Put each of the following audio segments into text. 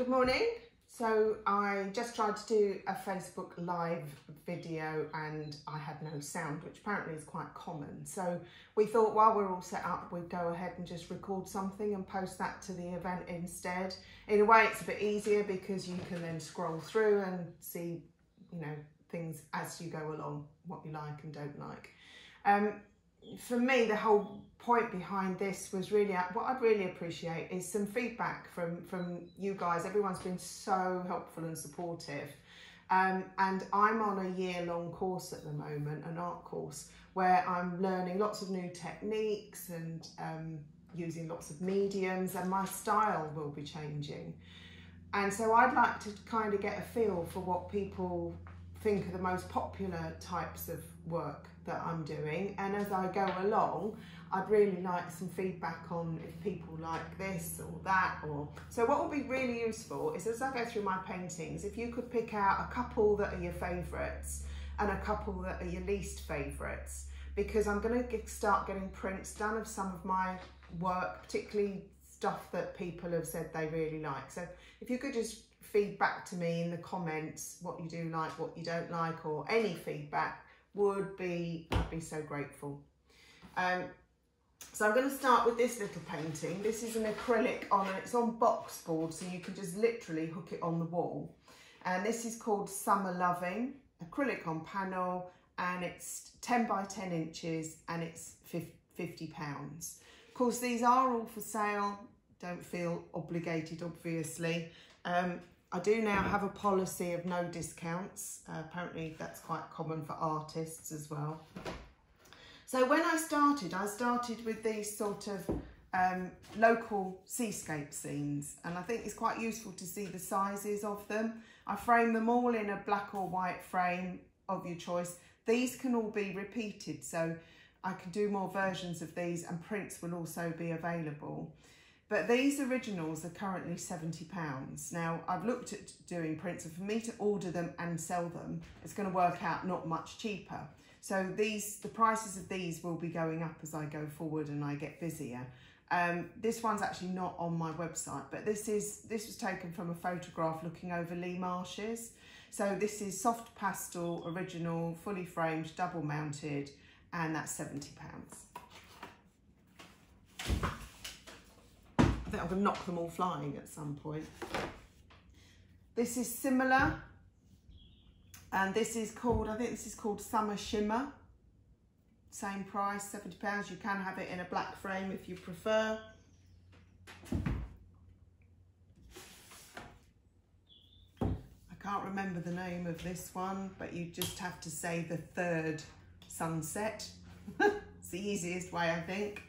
Good morning. So I just tried to do a Facebook live video and I had no sound, which apparently is quite common. So we thought while we're all set up, we'd go ahead and just record something and post that to the event instead. In a way, it's a bit easier because you can then scroll through and see, you know, things as you go along, what you like and don't like. For me, the whole point behind this was really, what I'd really appreciate is some feedback from you guys. Everyone's been so helpful and supportive. And I'm on a year-long course at the moment, an art course, where I'm learning lots of new techniques and using lots of mediums, and my style will be changing. And so I'd like to kind of get a feel for what people think are the most popular types of work that I'm doing, and as I go along I'd really like some feedback on if people like this or that. Or so what will be really useful is, as I go through my paintings, if you could pick out a couple that are your favourites and a couple that are your least favourites, because I'm going to start getting prints done of some of my work, particularly stuff that people have said they really like. So if you could just feed back to me in the comments what you do like, what you don't like, or any feedback I'd be so grateful. So I'm going to start with this little painting. This is an acrylic it's on box board, so you can just literally hook it on the wall. And this is called Summer Loving, acrylic on panel, and it's 10 by 10 inches and it's £50. Of course, these are all for sale. Don't feel obligated, obviously. I do now have a policy of no discounts. Apparently that's quite common for artists as well. So when I started with these sort of local seascape scenes, and I think it's quite useful to see the sizes of them. I frame them all in a black or white frame of your choice. These can all be repeated, so I can do more versions of these, and prints will also be available. But these originals are currently £70. Now, I've looked at doing prints, and for me to order them and sell them, it's going to work out not much cheaper. So the prices of these will be going up as I go forward and I get busier. This one's actually not on my website, but this was taken from a photograph looking over Lee Marshes. So this is soft pastel, original, fully framed, double mounted, and that's £70. I think I'm going to knock them all flying at some point. This is similar, and this is called, I think this is called Summer Shimmer. Same price, £70. You can have it in a black frame if you prefer. I can't remember the name of this one, but you just have to say the third sunset. It's the easiest way, I think.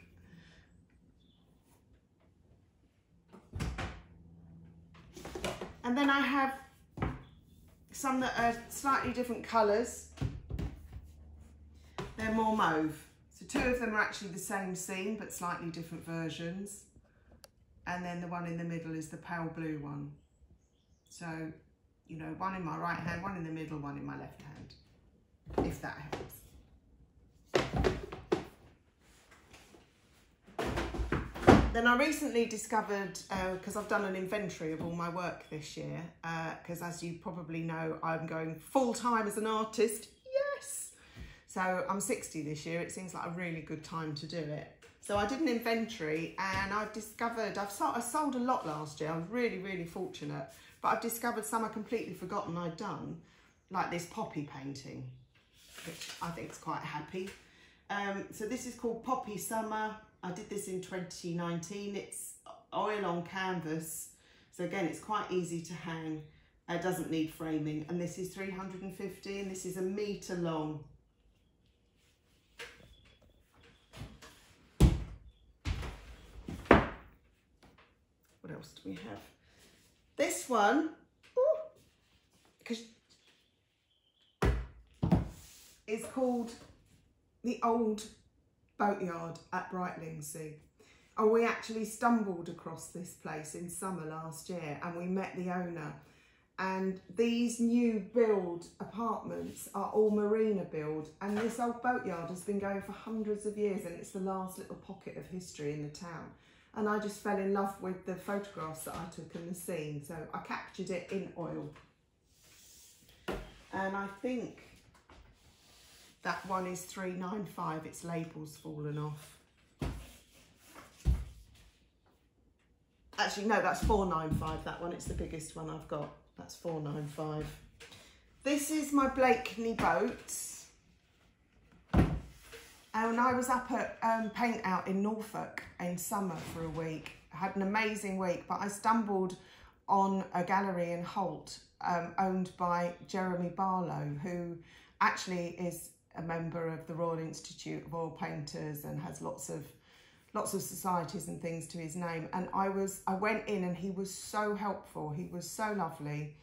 And then I have some that are slightly different colours. They're more mauve. So two of them are actually the same scene, but slightly different versions. And then the one in the middle is the pale blue one. So, you know, one in my right hand, one in the middle, one in my left hand, if that helps. Then I recently discovered, because I've done an inventory of all my work this year, because as you probably know, I'm going full-time as an artist, yes! So I'm 60 this year, it seems like a really good time to do it. So I did an inventory and I've discovered, I sold a lot last year, I was really, really fortunate, but I've discovered some I'd completely forgotten I'd done, like this poppy painting, which I think is quite happy. So this is called Poppy Summer. I did this in 2019. It's oil on canvas. So again, it's quite easy to hang. It doesn't need framing. And this is 350 and this is 1 metre long. What else do we have? This one, is called The Old Boatyard at Brightlingsea. And we actually stumbled across this place in summer last year and we met the owner, and these new build apartments are all marina build, and this old boatyard has been going for hundreds of years and it's the last little pocket of history in the town. and I just fell in love with the photographs that I took and the scene, so I captured it in oil. And I think that one is £3.95, its label's fallen off. Actually, no, that's £4.95, that one, it's the biggest one I've got. That's £4.95. This is my Blakeney boats. And I was up at Paint Out in Norfolk in summer for a week. I had an amazing week, but I stumbled on a gallery in Holt owned by Jeremy Barlow, who actually is a member of the Royal Institute of Oil Painters and has lots of societies and things to his name. And I went in and he was so helpful. He was so lovely.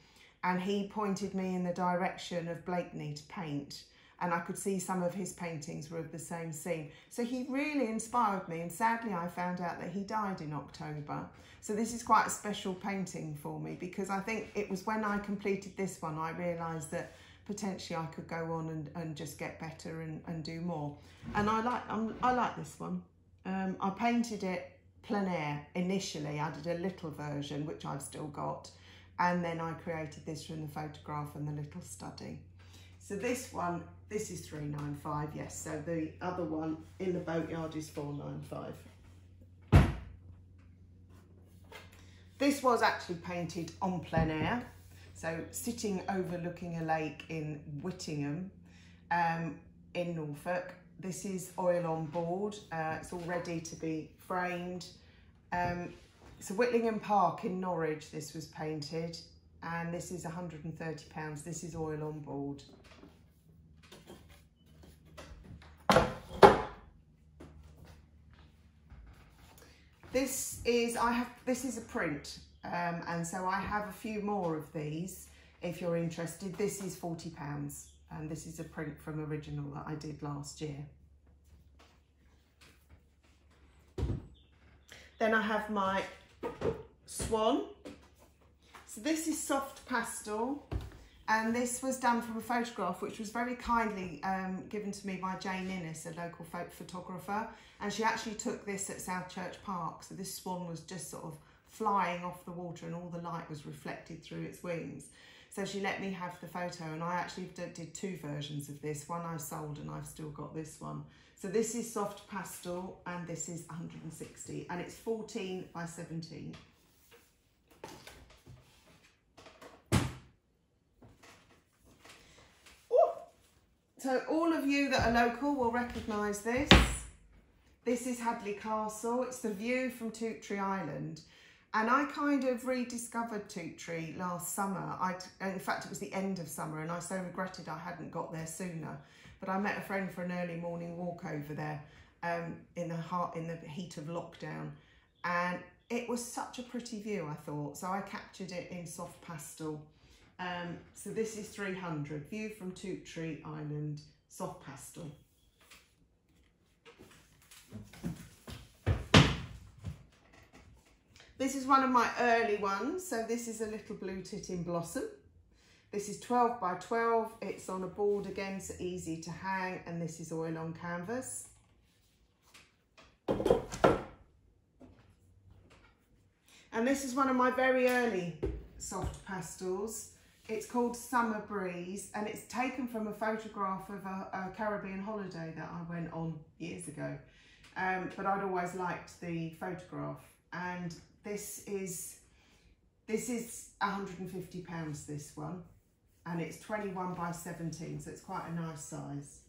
And he pointed me in the direction of Blakeney to paint. And I could see some of his paintings were of the same scene. So he really inspired me. And sadly, I found out that he died in October. So this is quite a special painting for me, because I think it was when I completed this one, I realised that potentially I could go on and just get better and do more. And I like this one. I painted it plein air initially. I did a little version, which I've still got. And then I created this from the photograph and the little study. So this one, this is £3.95, yes. So the other one in the boatyard is £4.95. This was actually painted on plein air. So sitting overlooking a lake in Whittingham, in Norfolk. This is oil on board. It's all ready to be framed. So Whittingham Park in Norwich, this was painted, and this is £130. This is oil on board. This is a print, and so I have a few more of these if you're interested. This is £40, and this is a print from original that I did last year. Then I have my Swan. So this is soft pastel, and this was done from a photograph which was very kindly given to me by Jane Innes, a local folk photographer, and she actually took this at South Church Park. So this swan was just sort of flying off the water and all the light was reflected through its wings. So she let me have the photo, and I actually did two versions of this. One I sold, and I've still got this one. So this is soft pastel, and this is 160, and it's 14 by 17. Ooh. So all of you that are local will recognise this. This is Hadley Castle. It's the view from Toottree Island. And I kind of rediscovered Toottree last summer. In fact, it was the end of summer, and I so regretted I hadn't got there sooner. But I met a friend for an early morning walk over there in the heat of lockdown. And it was such a pretty view, I thought. So I captured it in soft pastel. So this is 300, view from Toottree Island, soft pastel. This is one of my early ones. So this is a little blue tit in blossom. This is 12 by 12. It's on a board again, so easy to hang. And this is oil on canvas. And this is one of my very early soft pastels. It's called Summer Breeze, and it's taken from a photograph of a Caribbean holiday that I went on years ago. But I'd always liked the photograph. And this is £150, this one, and it's 21 by 17, so it's quite a nice size.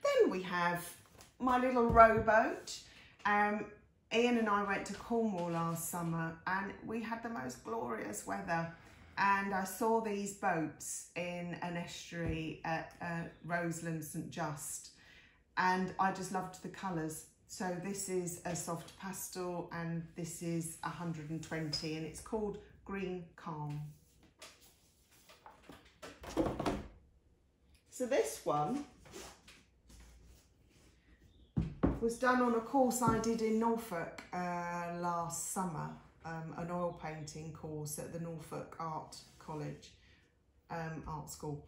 Then we have my little rowboat. Ian and I went to Cornwall last summer, and we had the most glorious weather. And I saw these boats in an estuary at Roseland St Just, and I just loved the colours. So this is a soft pastel, and this is 120, and it's called Green Calm. So this one was done on a course I did in Norfolk last summer. An oil painting course at the Norfolk Art College, Art School.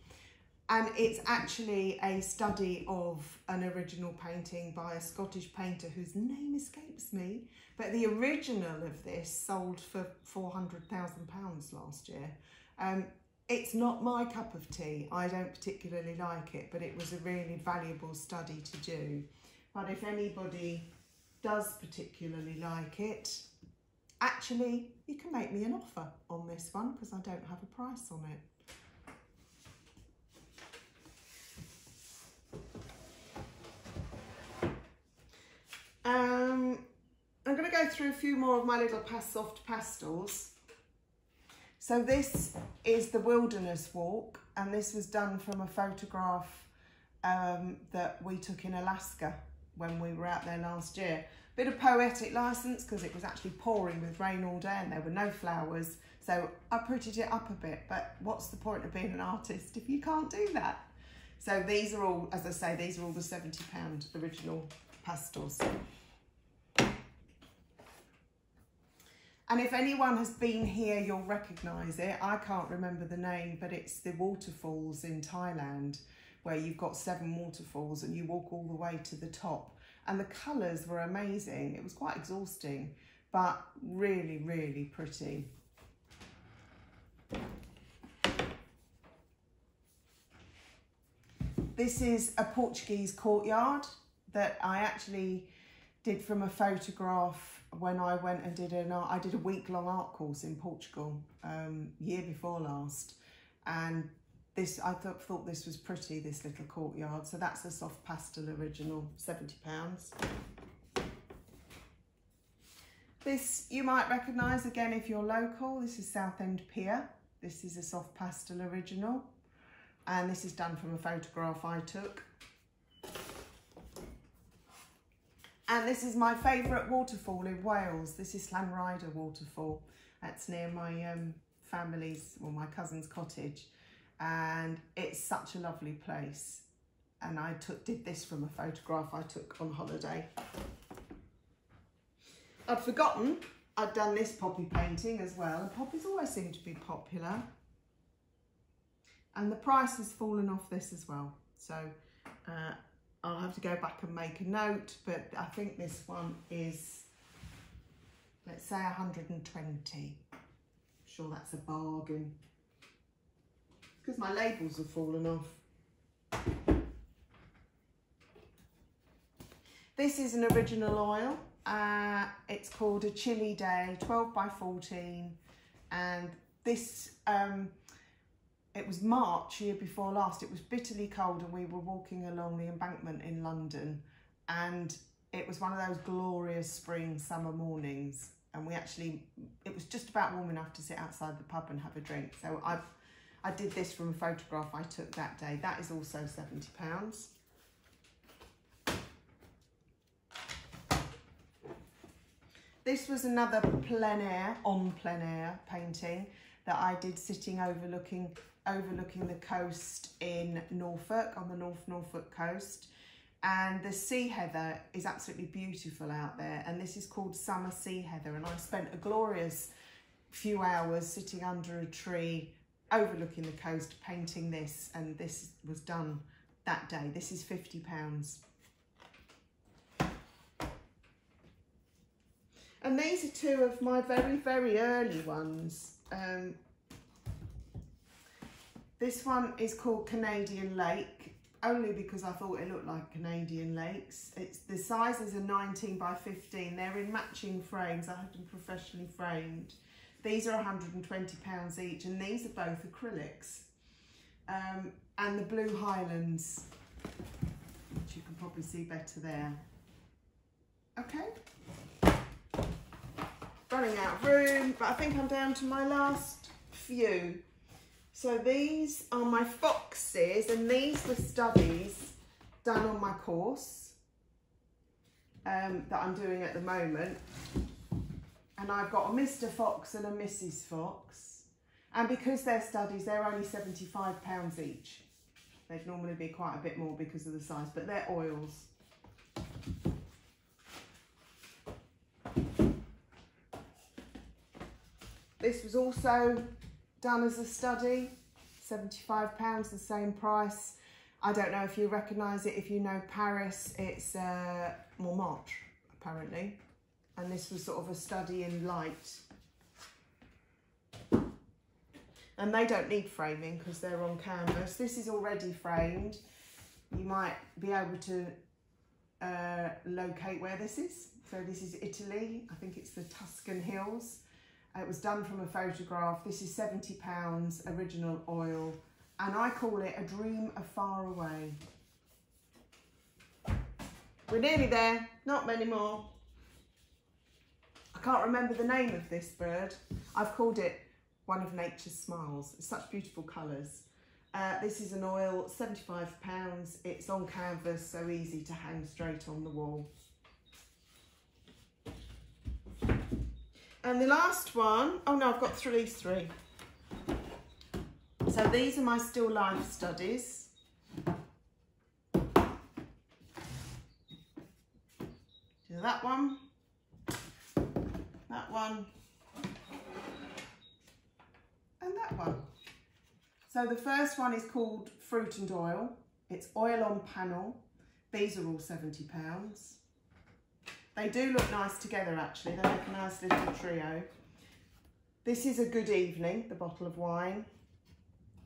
And it's actually a study of an original painting by a Scottish painter whose name escapes me. But the original of this sold for £400,000 last year. It's not my cup of tea. I don't particularly like it, but it was a really valuable study to do. But if anybody does particularly like it, actually, you can make me an offer on this one because I don't have a price on it. I'm going to go through a few more of my little soft pastels. So this is the Wilderness Walk, and this was done from a photograph that we took in Alaska when we were out there last year. Bit of poetic license because it was actually pouring with rain all day and there were no flowers, so I prettied it up a bit, but what's the point of being an artist if you can't do that? So these are all, as I say, these are all the £70 original pastels. And if anyone has been here, you'll recognise it. I can't remember the name, but it's the waterfalls in Thailand, where you've got 7 waterfalls and you walk all the way to the top. And the colours were amazing. It was quite exhausting, but really, really pretty. This is a Portuguese courtyard that I actually did from a photograph when I went and did I did a week-long art course in Portugal year before last, and this I thought this was pretty, this little courtyard. So that's a soft pastel original, £70. This you might recognise again if you're local. This is Southend Pier. This is a soft pastel original, and this is done from a photograph I took. And this is my favourite waterfall in Wales. This is Llanrhider waterfall. That's near my family's, or my cousin's cottage. And it's such a lovely place. And I did this from a photograph I took on holiday. I'd forgotten I'd done this poppy painting as well. And poppies always seem to be popular. And the price has fallen off this as well. So I'll have to go back and make a note, but I think this one is, let's say 120. I'm sure that's a bargain. Because my labels have fallen off. This is an original oil. It's called A Chilly Day, 12 by 14. And this, it was March year before last. It was bitterly cold and we were walking along the embankment in London, and it was one of those glorious spring summer mornings, and it was just about warm enough to sit outside the pub and have a drink. So I did this from a photograph I took that day. That is also £70. This was another plein air painting that I did sitting overlooking the coast in Norfolk, on the Norfolk coast. And the sea heather is absolutely beautiful out there, and this is called summer sea heather, and I spent a glorious few hours sitting under a tree overlooking the coast painting this, and this was done that day. This is £50. And these are two of my very, very early ones. This one is called Canadian Lake, only because I thought it looked like Canadian lakes. The sizes are 19 by 15. They're in matching frames. I had them professionally framed. These are £120 each, and these are both acrylics. And the Blue Highlands, which you can probably see better there. Okay. Running out of room, but I think I'm down to my last few. So these are my foxes, and these were studies done on my course that I'm doing at the moment. And I've got a Mr. Fox and a Mrs. Fox. And because they're studies, they're only £75 each. They'd normally be quite a bit more because of the size, but they're oils. This was also done as a study, £75, the same price. I don't know if you recognise it. If you know Paris, it's Montmartre, apparently. And this was sort of a study in light. And they don't need framing because they're on canvas. This is already framed. You might be able to locate where this is. So this is Italy. I think it's the Tuscan Hills. It was done from a photograph. This is £70, original oil. And I call it A Dream Afar Away. We're nearly there, not many more. I can't remember the name of this bird. I've called it One of Nature's Smiles. It's such beautiful colours. This is an oil, £75. It's on canvas, so easy to hang straight on the wall. And the last one, oh no, I've got these three. So these are my still life studies. So that one, and that one. So the first one is called Fruit and Oil. It's oil on panel. These are all £70. They do look nice together actually. They make a nice little trio. This is A Good Evening, the bottle of wine.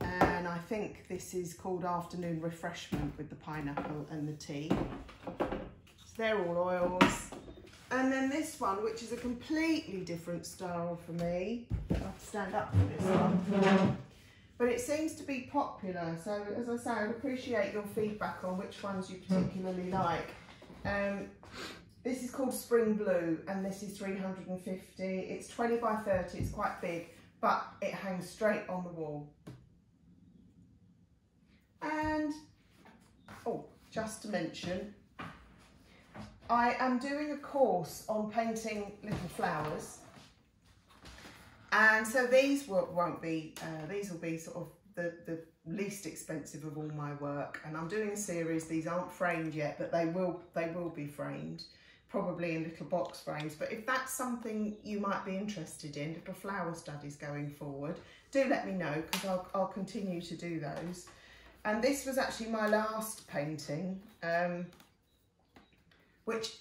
And I think this is called Afternoon Refreshment with the pineapple and the tea. So they're all oils. And then this one, which is a completely different style for me. I have to stand up for this one. But it seems to be popular. So as I say, I'd appreciate your feedback on which ones you particularly like. This is called Spring Blue and this is 350. It's 20 by 30, it's quite big, but it hangs straight on the wall. And, oh, just to mention, I am doing a course on painting little flowers. And so these won't be, these will be sort of the least expensive of all my work. And I'm doing a series, these aren't framed yet, but they will be framed, probably in little box frames. But if that's something you might be interested in, little flower studies going forward, do let me know because I'll continue to do those. And this was actually my last painting, which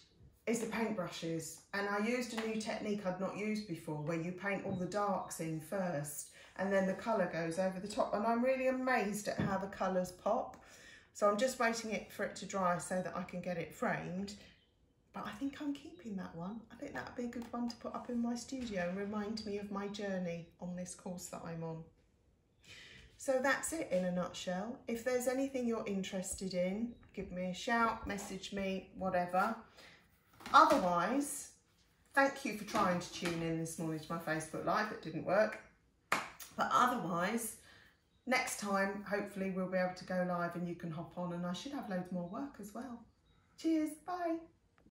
is the paintbrushes. And I used a new technique I'd not used before, where you paint all the darks in first and then the colour goes over the top. And I'm really amazed at how the colours pop. So I'm just waiting for it to dry so that I can get it framed. But I think I'm keeping that one. I think that'd be a good one to put up in my studio and remind me of my journey on this course that I'm on. So that's it in a nutshell. If there's anything you're interested in, give me a shout, message me, whatever. Otherwise, thank you for trying to tune in this morning to my Facebook Live. It didn't work. But otherwise, next time, hopefully we'll be able to go live and you can hop on and I should have loads more work as well. Cheers, bye.